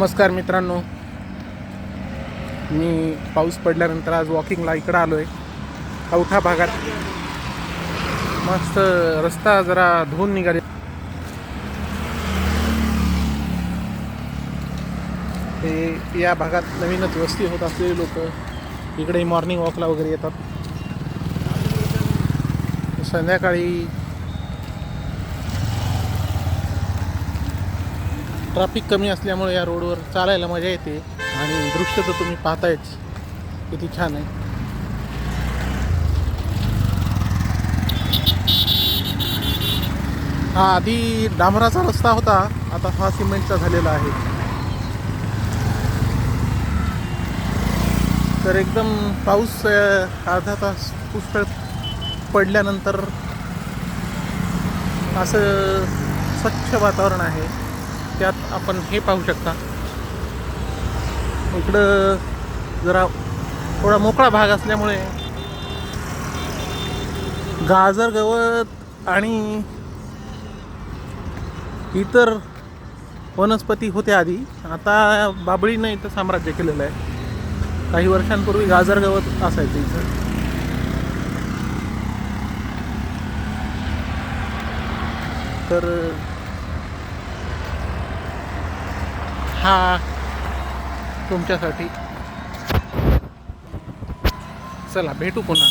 नमस्कार मित्रांनो, मी पाऊस पडल्यानंतर आज वॉकिंगला इकडं आलो आहे. कवठा भागात मस्त रस्ता जरा धुवून निघाले. ते या भागात नवीनच वस्ती होत असलेले लोक इकडे मॉर्निंग वॉकला वगैरे येतात. संध्याकाळी ट्रॅफिक कमी असल्यामुळे या रोडवर चालायला मजा येते आणि दृश्य तर तुम्ही पाहतायच किती छान आहे. हा आधी डांबराचा रस्ता होता, आता हा सिमेंटचा झालेला आहे. तर एकदम पाऊस अर्धा तास पुष्कळ पडल्यानंतर असं स्वच्छ वातावरण आहे. त्यात आपण हे पाहू शकता, इकडं जरा थोडा मोकळा भाग असल्यामुळे गाजर गवत आणि इतर वनस्पती होत्या आधी. आता बाबळीनं इथं साम्राज्य केलेलं आहे. काही वर्षांपूर्वी गाजर गवत असायचं इथं. तर हा तुमच्यासाठी. चला भेटू पुन्हा.